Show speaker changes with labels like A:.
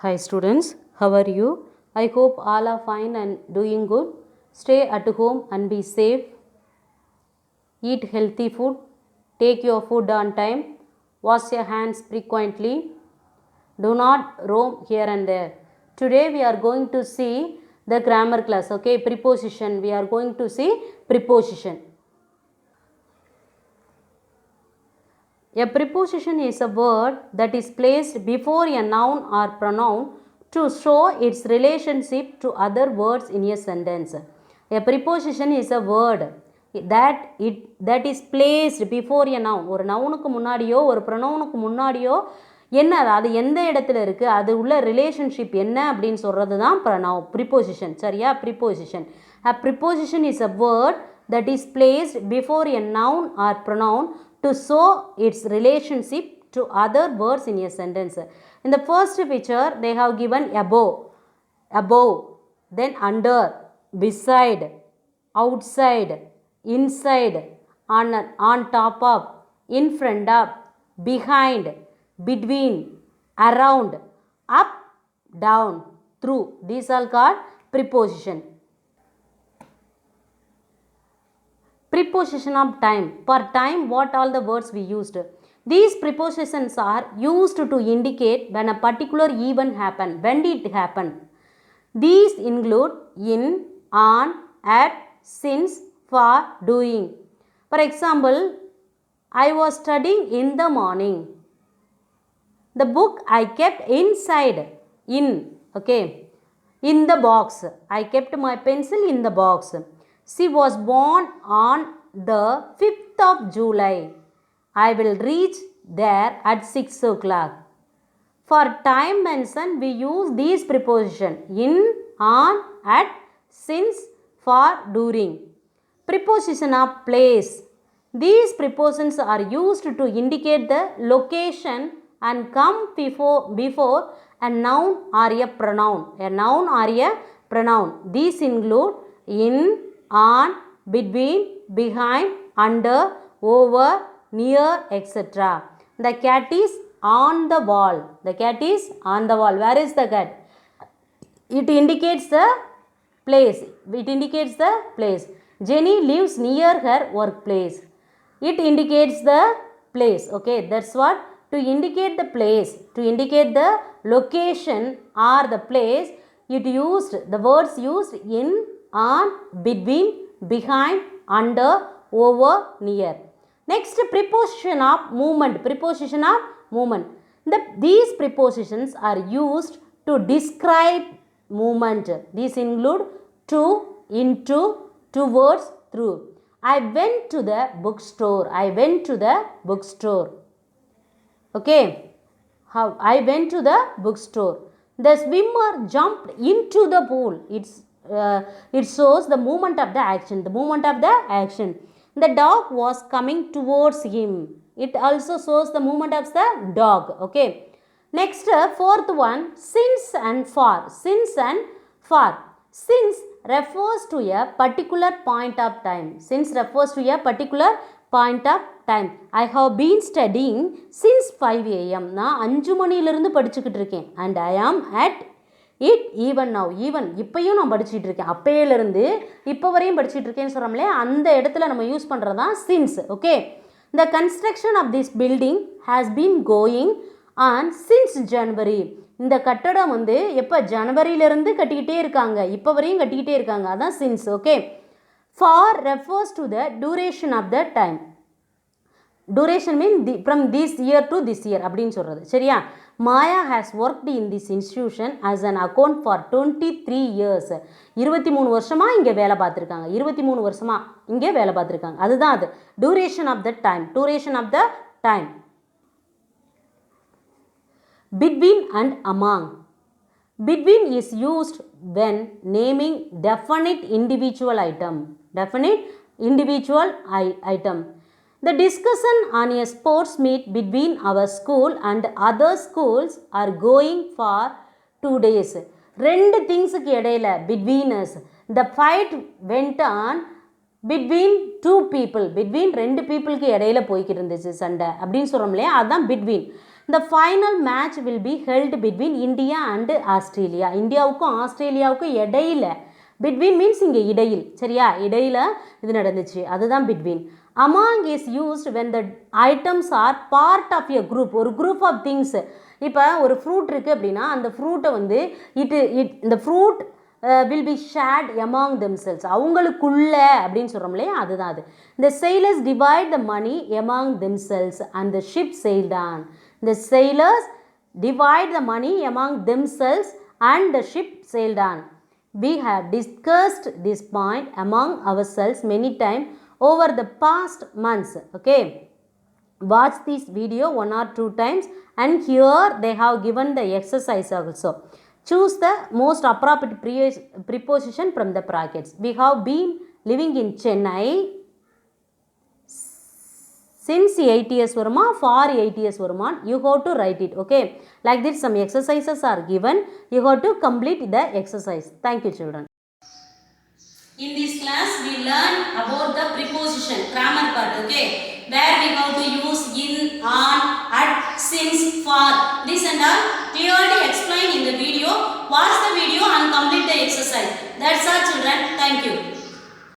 A: Hi students, how are you? I hope all are fine and doing good. Stay at home and be safe. Eat healthy food. Take your food on time. Wash your hands frequently. Do not roam here and there. Today we are going to see the grammar class. Okay, preposition. We are going to see preposition. A preposition is a word that is placed before a noun or pronoun to show its relationship to other words in a sentence. A preposition is a word that is placed before a noun. ஒரு நவுனுக்கு முன்னாடியோ ஒரு ப்ரொனவுனுக்கு முன்னாடியோ என்ன அது எந்த இடத்துல இருக்குது, அது உள்ள ரிலேஷன்ஷிப் என்ன அப்படின்னு சொல்கிறது தான் ப்ரிப்போசிஷன். சரியா? Preposition. A preposition is a word that is placed before a noun or pronoun to show its relationship to other words in a sentence. In the first picture, they have given above, then under, beside, outside, inside, on top of, in front of, behind, between, around, up, down, through. These are called preposition. Preposition of time. For time, what all the words we used? These prepositions are used to indicate when a particular event happened, when it happened. These include in, on, at, since, for, doing. For example, I was studying in the morning. The book I kept inside, in, okay, in the box. I kept my pencil in the box. She was born on the 5th of July. I will reach there at 6 o'clock. For time mention, we use these prepositions in, on, at, since, for, during. Preposition of place. These prepositions are used to indicate the location and come before a noun or a pronoun. A noun or a pronoun. These include in, on, between, behind, under, over, near, etc. The cat is on the wall. The cat is on the wall. Where is the cat? It indicates the place. It indicates the place. Jenny lives near her workplace. It indicates the place. Okay, that's what. To indicate the place, to indicate the location or the place, the words used in, on, between, behind, under, over, near. Next, preposition of movement. Preposition of movement. These prepositions are used to describe movement. These include to, into, towards, through. I went to the bookstore. I went to the bookstore. Okay. How? I went to the bookstore. The swimmer jumped into the pool. It shows the movement of the action. The movement of the action. The dog was coming towards him. It also shows the movement of the dog. Okay. Next, fourth one, since and for. Since and for. Since refers to a particular point of time. Since refers to a particular point of time. I have been studying since 5 a.m. நான் 5 மணியிலிருந்து படிச்சுக்கிட்டு இருக்கேன். And I am at it even now. Even இப்பையும் நான் படிச்சுட்டு இருக்கேன். அப்பையிலிருந்து இப்போ வரையும் படிச்சுட்டு இருக்கேன்னு சொல்கிறோம்லே, அந்த இடத்துல நம்ம யூஸ் பண்ணுறது தான் since. Okay. The construction of this building has been going on since January. இந்த கட்டடம் வந்து எப்போ ஜனவரியிலிருந்து கட்டிக்கிட்டே இருக்காங்க, இப்போ வரையும் கட்டிக்கிட்டே இருக்காங்க. அதான் since. Okay. For refers to the duration of the time. Duration means from this year to this year அப்படின்னு சொல்கிறது. சரியா? Maya has worked in this institution as an account for 23 years. 23 வருஷமா இங்கே வேலை பார்த்துருக்காங்க. 23 வருஷமா இங்கே வேலை பார்த்துருக்காங்க. அதுதான் அது. Duration of the time. Duration of the time. Between and among. Between is used when naming definite individual item. Definite individual item. The discussion on a sports meet between our school and other schools are going for 2 days. ரெண்டு திங்ஸுக்கு இடையில between us. The fight went on between two people. Between ரெண்டு பீப்புளுக்கு இடையில போய்கிட்டு இருந்துச்சு சண்டை அப்படின்னு சொல்கிறோம் இல்லையா, அதுதான் between. The final match will be held between India and Australia. இந்தியாவுக்கும் ஆஸ்திரேலியாவுக்கும் இடையில, between means இங்கே இடையில், சரியா, இடையில இது நடந்துச்சு, அதுதான் between. Among is used when the items are part of a group, ஒரு group of things. இப்போ ஒரு ஃப்ரூட் இருக்குது அப்படின்னா அந்த ஃப்ரூட்டை வந்து இந்த fruit will be shared among themselves, அவங்களுக்குள்ள அப்படின்னு சொல்கிறோம் இல்லையா, அதுதான் அது. The sailors divide the money among themselves and the ship sailed on. The sailors divide the money among themselves and the ship sailed on. We have discussed this point among ourselves many times over the past months. Okay, watch this video 1 or 2 times, and here they have given the exercise also. Choose the most appropriate preposition from the brackets. We have been living in Chennai since 8 years வருமா, for 8 years வருமா, you have to write it. Okay, like this some exercises are given, you have to complete the exercise. Thank you children. In this class we learn about the preposition grammar part, okay, where we have to use in, on, at, since, for, this and all clearly explained in the video. Watch the video and complete the exercise. That's all children. Thank you.